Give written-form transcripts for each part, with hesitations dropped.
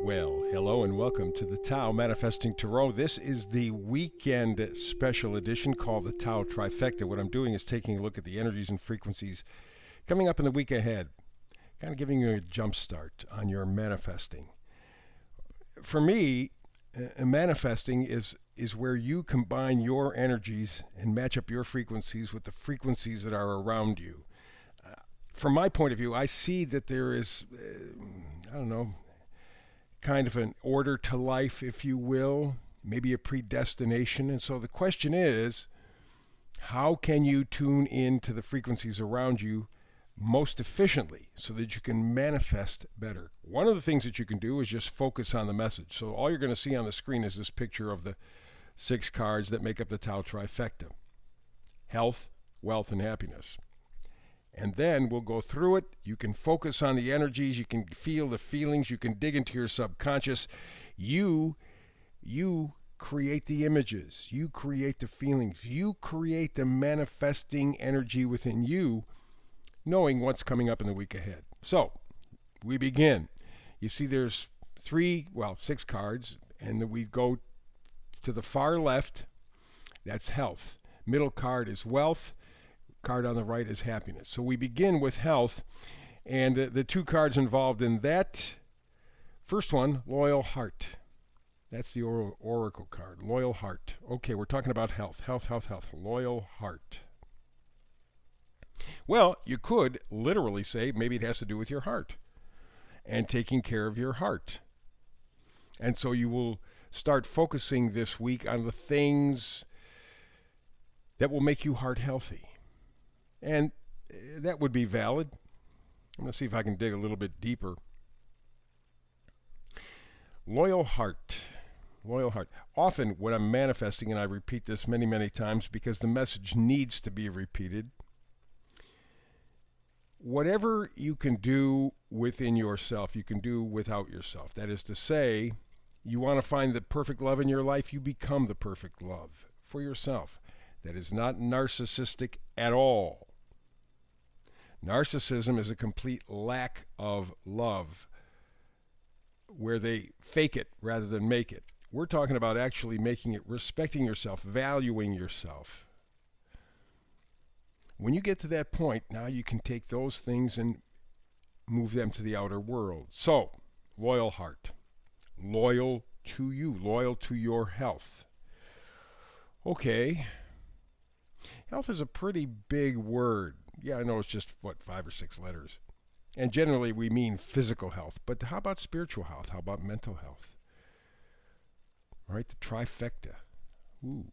Well, hello and welcome to the TAO Manifesting Tarot. This is the weekend special edition called the TAO Trifecta. What I'm doing is taking a look at the energies and frequencies coming up in the week ahead, kind of giving you a jump start on your manifesting. For me, manifesting is where you combine your energies and match up your frequencies with the frequencies that are around you. From my point of view, I see that there is, kind of an order to life, if you will, maybe a predestination. And so the question is, how can you tune in to the frequencies around you most efficiently so that you can manifest better? One of the things that you can do is just focus on the message. So all you're going to see on the screen is this picture of the 6 cards that make up the TAO Trifecta: health, wealth, and happiness. And then we'll go through it. You can focus on the energies. You can feel the feelings. You can dig into your subconscious. You create the images. You create the feelings. You create the manifesting energy within you, knowing what's coming up in the week ahead. So we begin. You see there's 6 cards, and then we go to the far left. That's health. Middle card is wealth. Card on the right is happiness. So we begin with health, and the 2 cards involved in that. First one, loyal heart. That's the oracle card, loyal heart. Okay, we're talking about health, loyal heart. Well, you could literally say maybe it has to do with your heart and taking care of your heart. And so you will start focusing this week on the things that will make you heart healthy. And that would be valid. I'm going to see if I can dig a little bit deeper. Loyal heart. Loyal heart. Often when I'm manifesting, and I repeat this many, many times because the message needs to be repeated, whatever you can do within yourself, you can do without yourself. That is to say, you want to find the perfect love in your life, you become the perfect love for yourself. That is not narcissistic at all. Narcissism is a complete lack of love, where they fake it rather than make it. We're talking about actually making it, respecting yourself, valuing yourself. When you get to that point, now you can take those things and move them to the outer world. So, loyal heart. Loyal to you, loyal to your health. Okay. Health is a pretty big word. Yeah, I know it's just, 5 or 6 letters. And generally we mean physical health. But how about spiritual health? How about mental health? All right, the trifecta. Ooh,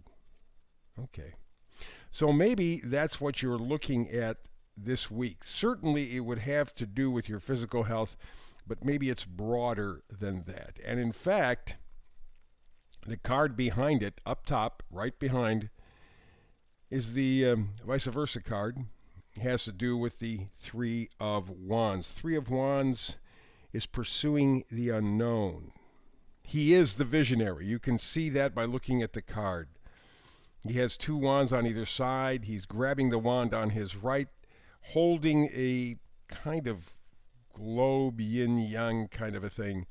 okay. So maybe that's what you're looking at this week. Certainly it would have to do with your physical health, but maybe it's broader than that. And in fact, the card behind it, up top, right behind, is the vice versa card. It has to do with the 3 of Wands. 3 of Wands is pursuing the unknown. He is the visionary. You can see that by looking at the card. He has 2 wands on either side. He's grabbing the wand on his right, holding a kind of globe, yin-yang kind of a thing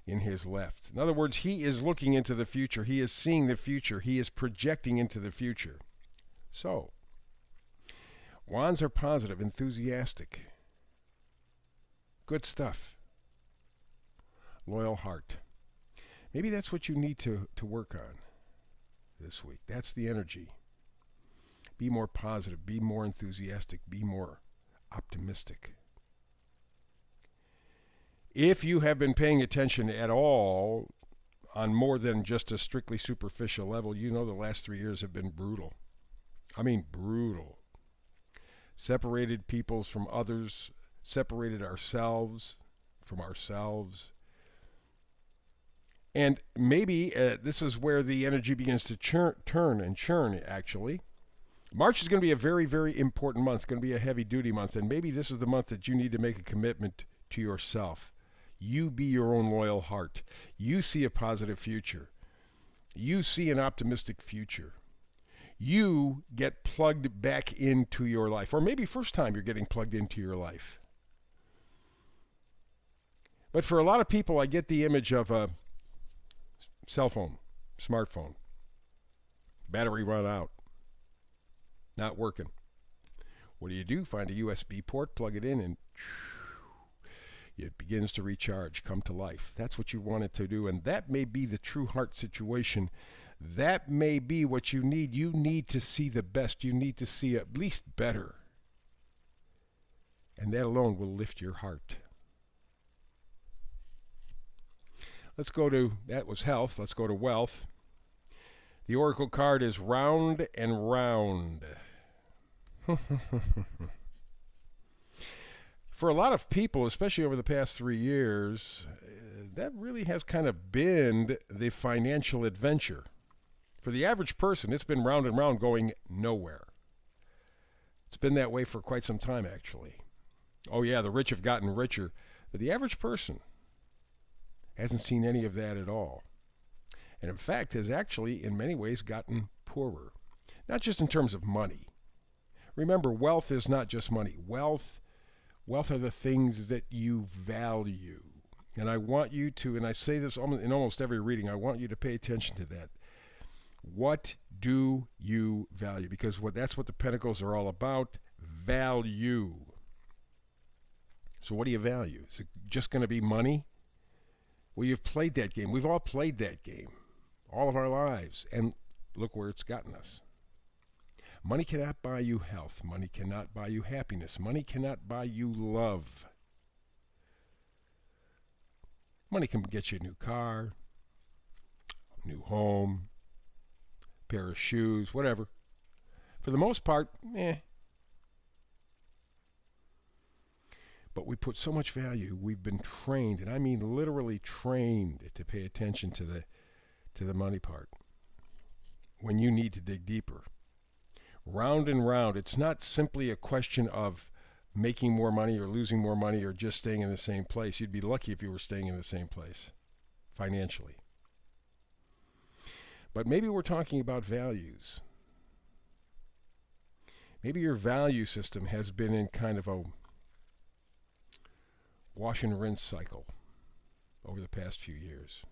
in his left. In other words, he is looking into the future. He is seeing the future. He is projecting into the future. So, wands are positive, enthusiastic. Good stuff. Loyal heart. Maybe that's what you need to work on this week. That's the energy. Be more positive. Be more enthusiastic. Be more optimistic. If you have been paying attention at all on more than just a strictly superficial level, you know the last 3 years have been brutal. I mean brutal. Separated peoples from others, separated ourselves from ourselves. And maybe this is where the energy begins to churn, actually. March is going to be a very, very important month. It's going to be a heavy-duty month. And maybe this is the month that you need to make a commitment to yourself. You be your own loyal heart. You see a positive future. You see an optimistic future. You get plugged back into your life. Or maybe first time you're getting plugged into your life. But for a lot of people, I get the image of a cell phone, smartphone, battery run out, not working. What do? Find a USB port, plug it in, and it begins to recharge, come to life. That's what you want it to do, and that may be the true heart situation. That may be what you need. You need to see the best. You need to see at least better. And that alone will lift your heart. That was health. Let's go to wealth. The oracle card is round and round. For a lot of people, especially over the past 3 years, that really has kind of been the financial adventure. For the average person, it's been round and round going nowhere. It's been that way for quite some time, actually. Oh yeah, the rich have gotten richer, but the average person hasn't seen any of that at all. And in fact, has actually, in many ways, gotten poorer. Not just in terms of money. Remember, wealth is not just money. Wealth are the things that you value. And I want you to, and I say this in almost every reading, I want you to pay attention to that. What do you value? Because that's what the Pentacles are all about, value. So what do you value? Is it just going to be money? Well, you've played that game. We've all played that game all of our lives. And look where it's gotten us. Money cannot buy you health. Money cannot buy you happiness. Money cannot buy you love. Money can get you a new car, a new home, pair of shoes, whatever. For the most part, But we put so much value. We've been trained, and I mean literally trained, to pay attention to the money part. When you need to dig deeper. Round and round. It's not simply a question of making more money or losing more money or just staying in the same place. You'd be lucky if you were staying in the same place financially. But maybe we're talking about values. Maybe your value system has been in kind of a wash and rinse cycle over the past few years.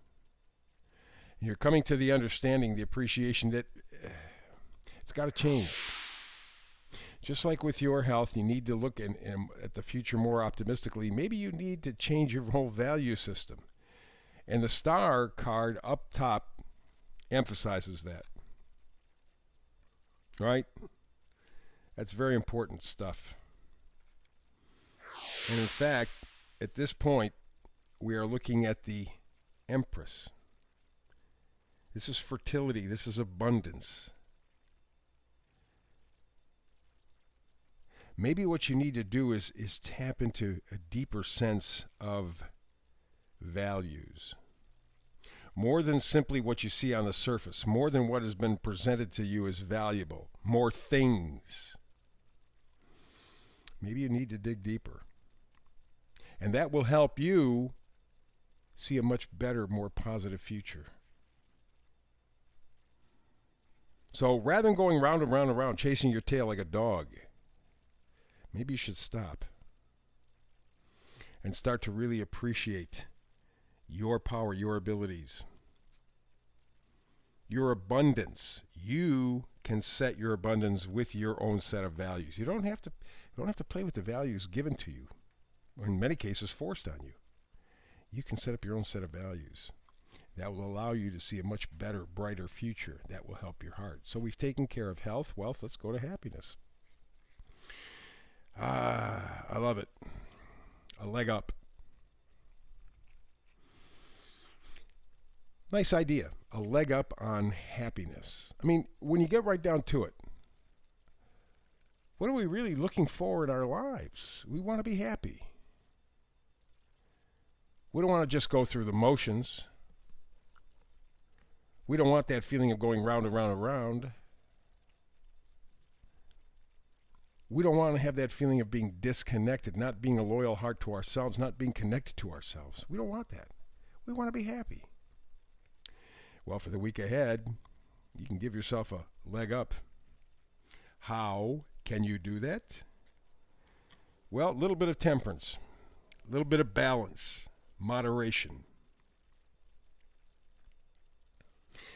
And you're coming to the understanding, the appreciation that it's got to change. Just like with your health, you need to look at the future more optimistically. Maybe you need to change your whole value system. And the star card up top emphasizes that. Right? That's very important stuff. And in fact, at this point, we are looking at the Empress. This is fertility. This is abundance. Maybe what you need to do is tap into a deeper sense of values. More than simply what you see on the surface. More than what has been presented to you as valuable. More things. Maybe you need to dig deeper. And that will help you see a much better, more positive future. So rather than going round and round and round, chasing your tail like a dog, maybe you should stop and start to really appreciate your power, your abilities, your abundance. You can set your abundance with your own set of values. You don't have to play with the values given to you, or in many cases forced on you. You can set up your own set of values. That will allow you to see a much better, brighter future. That will help your heart. So we've taken care of health, wealth. Let's go to happiness. I love it. A leg up. Nice idea. A leg up on happiness. I mean, when you get right down to it, what are we really looking for in our lives? We want to be happy. We don't want to just go through the motions. We don't want that feeling of going round and round and round. We don't want to have that feeling of being disconnected, not being a loyal heart to ourselves, not being connected to ourselves. We don't want that. We want to be happy. Well, for the week ahead, you can give yourself a leg up. How can you do that? Well, a little bit of temperance, a little bit of balance, moderation.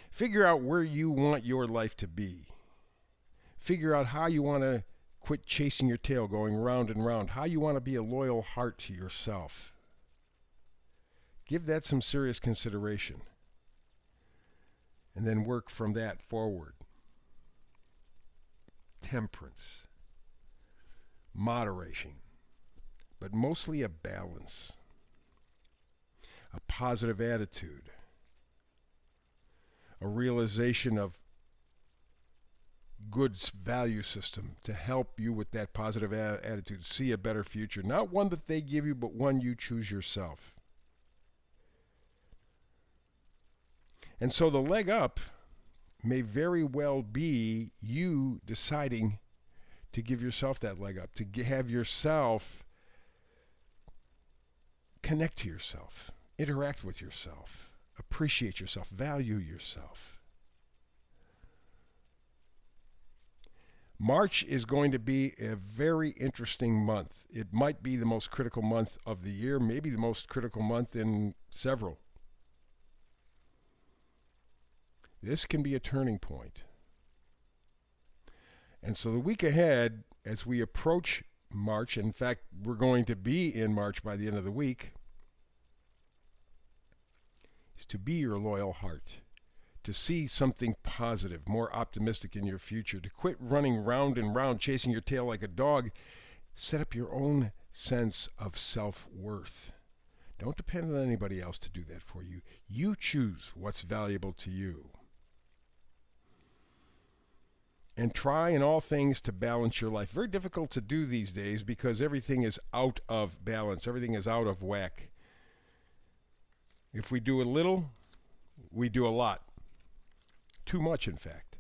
Figure out where you want your life to be. Figure out how you want to quit chasing your tail, going round and round, how you want to be a loyal heart to yourself. Give that some serious consideration. And then work from that forward. Temperance, moderation, but mostly a balance, a positive attitude, a realization of good value system to help you with that positive attitude, see a better future. Not one that they give you, but one you choose yourself. And so the leg up may very well be you deciding to give yourself that leg up, to have yourself connect to yourself, interact with yourself, appreciate yourself, value yourself. March is going to be a very interesting month. It might be the most critical month of the year, maybe the most critical month in several. This can be a turning point. And so the week ahead, as we approach March, in fact, we're going to be in March by the end of the week, is to be your loyal heart, to see something positive, more optimistic in your future, to quit running round and round, chasing your tail like a dog. Set up your own sense of self-worth. Don't depend on anybody else to do that for you. You choose what's valuable to you. And try in all things to balance your life. Very difficult to do these days because everything is out of balance. Everything is out of whack. If we do a little, we do a lot. Too much, in fact.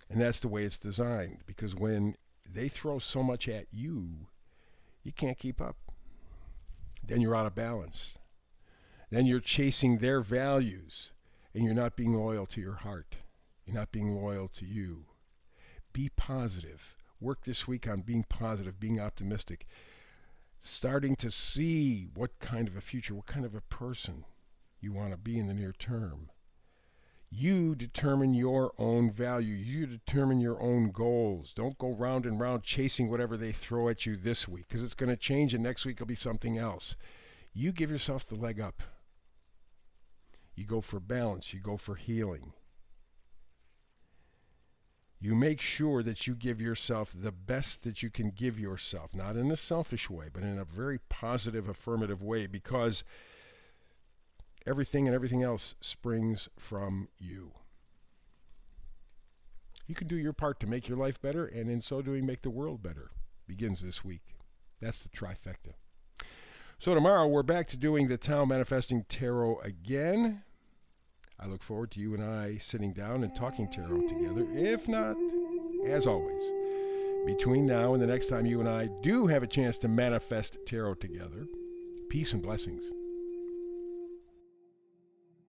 And that's the way it's designed. Because when they throw so much at you, you can't keep up. Then you're out of balance. Then you're chasing their values, and you're not being loyal to your heart. You're not being loyal to you. Be positive. Work this week on being positive, being optimistic. Starting to see what kind of a future, what kind of a person you want to be in the near term. You determine your own value. You determine your own goals. Don't go round and round chasing whatever they throw at you this week, because it's going to change and next week will be something else. You give yourself the leg up. You go for balance. You go for healing. You make sure that you give yourself the best that you can give yourself, not in a selfish way, but in a very positive, affirmative way, because everything and everything else springs from you. You can do your part to make your life better, and in so doing, make the world better. Begins this week. That's the trifecta. So tomorrow, we're back to doing the TAO Manifesting Tarot again. I look forward to you and I sitting down and talking tarot together. If not, as always, between now and the next time you and I do have a chance to manifest tarot together, peace and blessings.